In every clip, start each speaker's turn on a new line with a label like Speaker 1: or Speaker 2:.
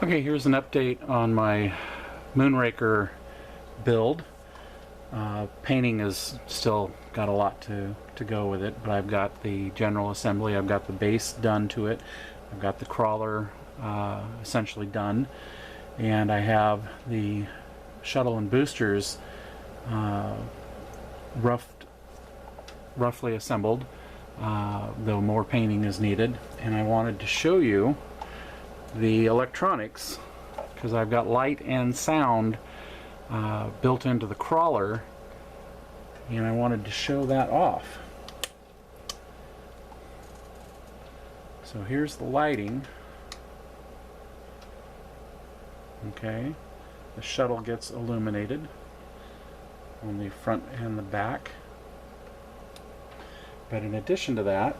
Speaker 1: Okay, here's an update on my Moonraker build. Painting has still got a lot to go with it, but I've got the general assembly, I've got the base done to it, I've got the crawler essentially done, and I have the shuttle and boosters roughly assembled, though more painting is needed. And I wanted to show you the electronics, because I've got light and sound built into the crawler, and I wanted to show that off. So here's the lighting. Okay, the shuttle gets illuminated on the front and the back, but in addition to that,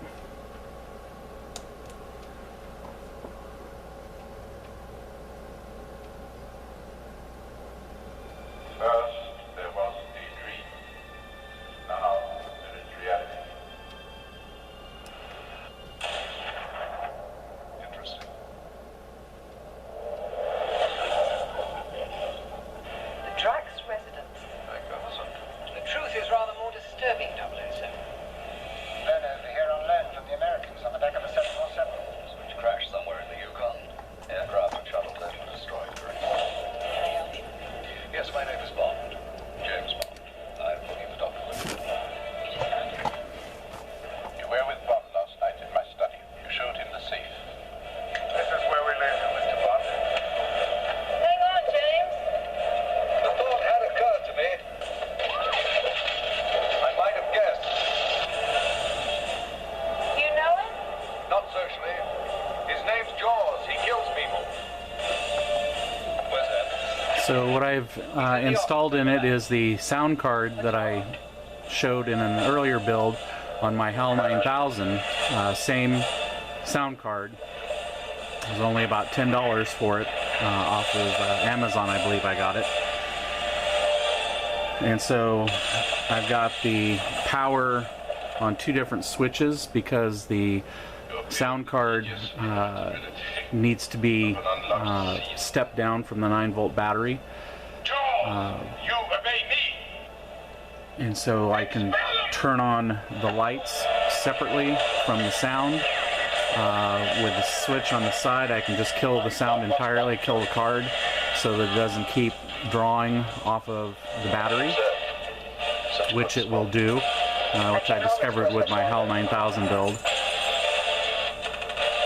Speaker 1: so what I've installed in it is the sound card that I showed in an earlier build on my HAL 9000. Same sound card. It was only about $10 for it off of Amazon, I believe I got it. And so I've got the power on two different switches because the sound card needs to be stepped down from the 9-volt battery. And so I can turn on the lights separately from the sound. With the switch on the side, I can just kill the sound entirely, kill the card, so that it doesn't keep drawing off of the battery, which it will do, which I discovered with my HAL 9000 build.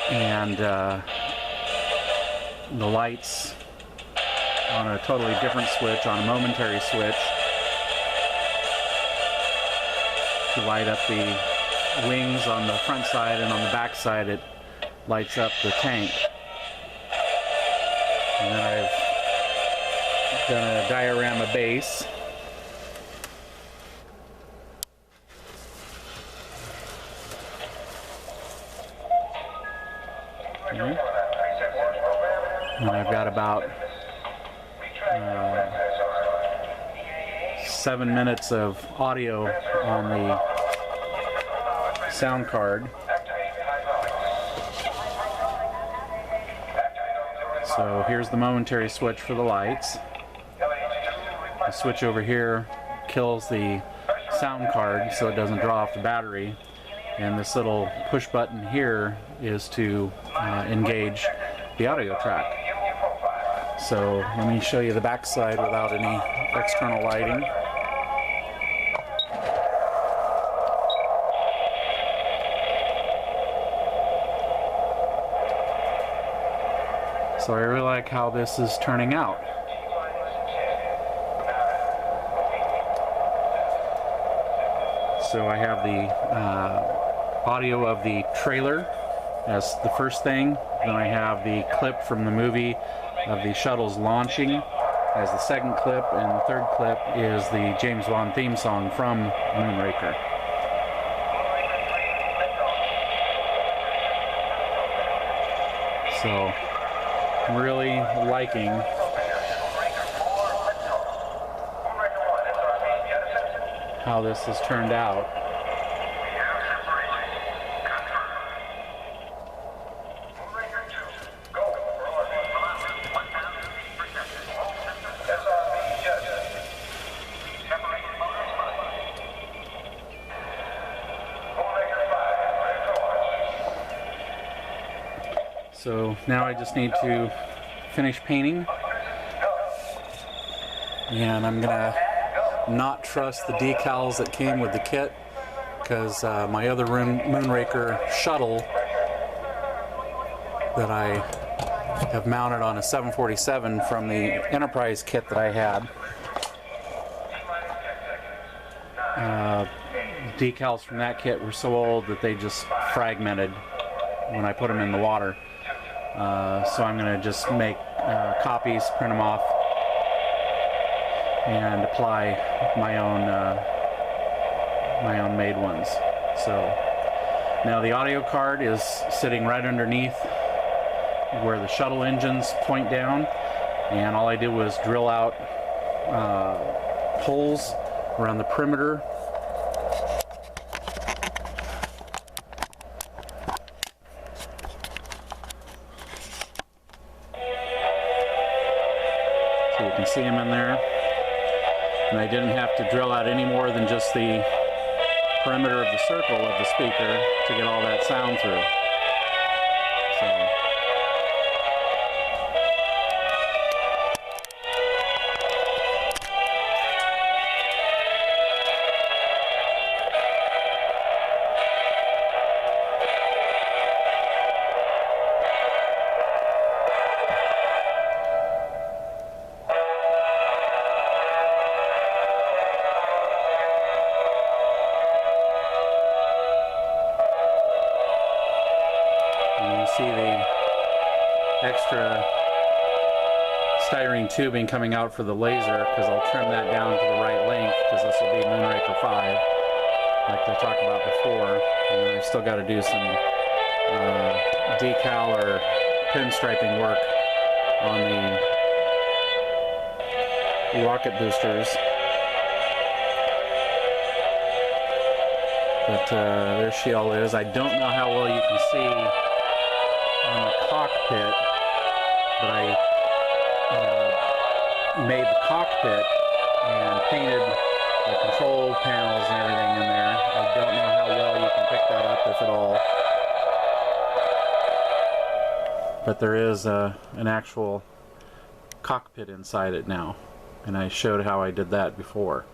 Speaker 1: And the lights on a totally different switch, on a momentary switch, to light up the wings on the front side, and on the back side it lights up the tank. And then I've done a diorama base. And I've got about 7 minutes of audio on the sound card. So here's the momentary switch for the lights. The switch over here kills the sound card so it doesn't draw off the battery. And this little push button here is to engage the audio track. So let me show you the back side without any external lighting. So I really like how this is turning out. So I have the audio of the trailer as the first thing. Then I have the clip from the movie of the shuttles launching as the second clip, and the third clip is the James Bond theme song from Moonraker. So I'm really liking how this has turned out. So now I just need to finish painting, and I'm gonna not trust the decals that came with the kit, because my other Moonraker shuttle that I have mounted on a 747 from the Enterprise kit that I had, decals from that kit were so old that they just fragmented when I put them in the water. So I'm going to just make copies, print them off, and apply my own made ones. So now the audio card is sitting right underneath where the shuttle engines point down, and all I did was drill out holes around the perimeter. So you can see them in there. And I didn't have to drill out any more than just the perimeter of the circle of the speaker to get all that sound through. So see the extra styrene tubing coming out for the laser, because I'll trim that down to the right length, because this will be Moonraker 5 like I talked about before. And then I've still got to do some decal or pinstriping work on the rocket boosters. But there she all is. I don't know how well you can see on the cockpit, but I made the cockpit and painted the control panels and everything in there. I don't know how well you can pick that up, if at all. But there is an actual cockpit inside it now, and I showed how I did that before.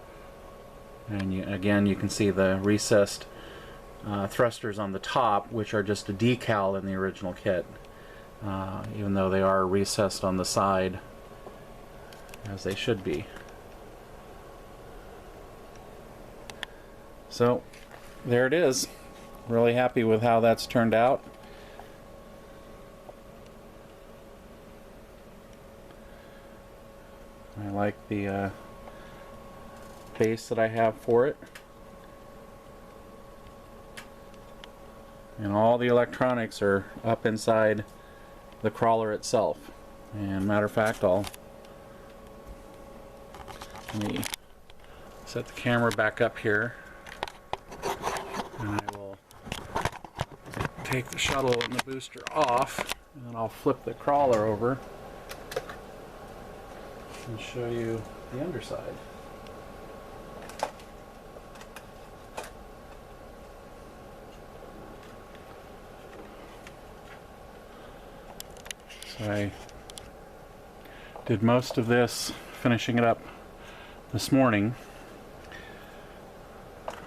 Speaker 1: And again, you can see the recessed thrusters on the top, which are just a decal in the original kit, even though they are recessed on the side, as they should be. So there it is. Really happy with how that's turned out. I like the base that I have for it. And all the electronics are up inside the crawler itself. And matter of fact, let me set the camera back up here, and I will take the shuttle and the booster off, and then I'll flip the crawler over and show you the underside. So I did most of this, finishing it up this morning.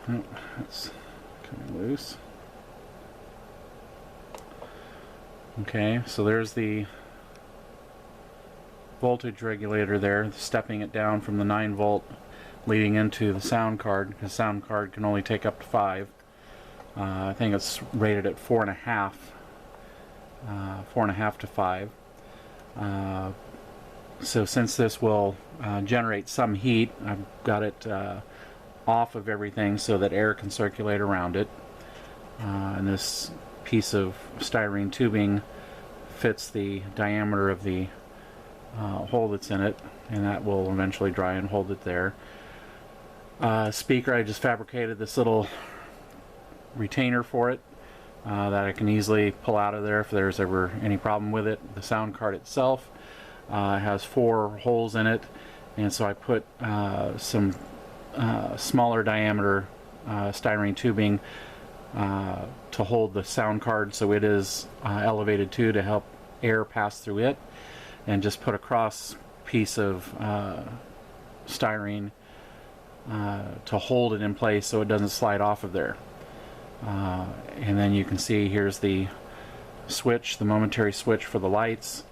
Speaker 1: Oh, it's coming loose. Okay, so there's the voltage regulator there, stepping it down from the 9-volt leading into the sound card, because sound card can only take up to 5. I think it's rated at 4.5. 4.5 to 5. So since this will generate some heat, I've got it off of everything so that air can circulate around it. And this piece of styrene tubing fits the diameter of the hole that's in it, and that will eventually dry and hold it there. Speaker, I just fabricated this little retainer for it that I can easily pull out of there if there's ever any problem with it. The sound card itself has 4 holes in it, and so I put some smaller diameter styrene tubing to hold the sound card so it is elevated too, to help air pass through it, and just put a cross piece of styrene to hold it in place so it doesn't slide off of there. And then you can see here's the switch, the momentary switch for the lights,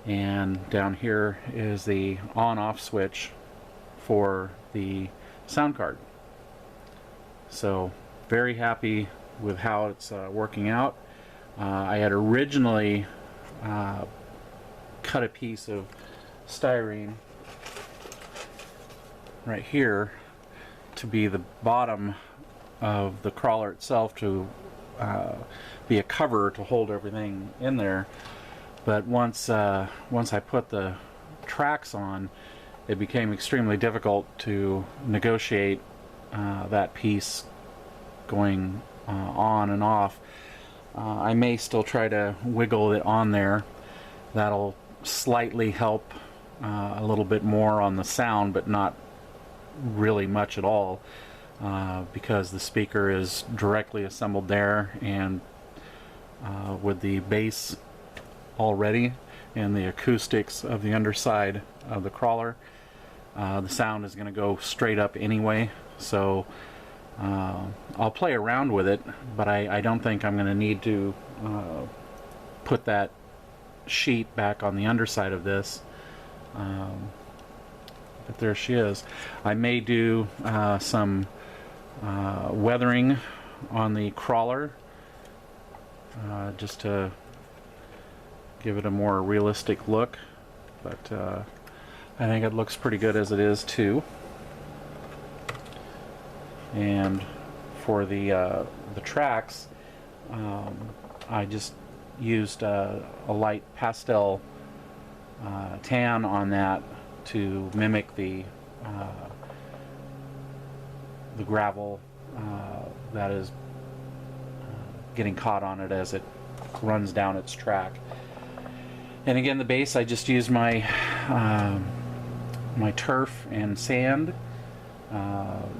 Speaker 1: and down here is the on-off switch for the sound card. So very happy with how it's working out. I had originally cut a piece of styrene right here to be the bottom of the crawler itself, to be a cover to hold everything in there. But once I put the tracks on, it became extremely difficult to negotiate that piece going on and off. I may still try to wiggle it on there. That'll slightly help a little bit more on the sound, but not really much at all, because the speaker is directly assembled there, and with the bass already and the acoustics of the underside of the crawler, the sound is going to go straight up anyway. So I'll play around with it, but I don't think I'm going to need to put that sheet back on the underside of this. But there she is. I may do some weathering on the crawler just to give it a more realistic look, but I think it looks pretty good as it is too. And for the tracks, I just used a light pastel tan on that to mimic the gravel that is getting caught on it as it runs down its track. And again, the base, I just used my my turf and sand,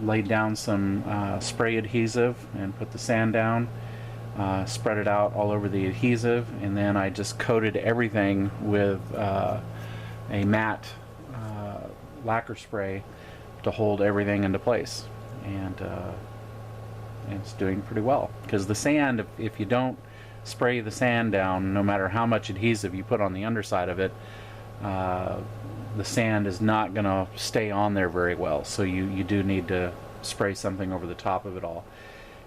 Speaker 1: laid down some spray adhesive and put the sand down, spread it out all over the adhesive, and then I just coated everything with a matte lacquer spray to hold everything into place. And it's doing pretty well, because the sand, if you don't spray the sand down, no matter how much adhesive you put on the underside of it, the sand is not going to stay on there very well. So you do need to spray something over the top of it all.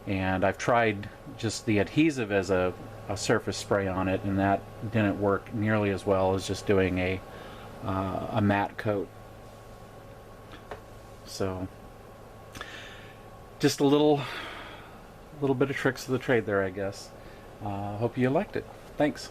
Speaker 1: And I've tried just the adhesive as a surface spray on it, and that didn't work nearly as well as just doing a matte coat. So just a little bit of tricks of the trade there, I guess. Hope you liked it. Thanks.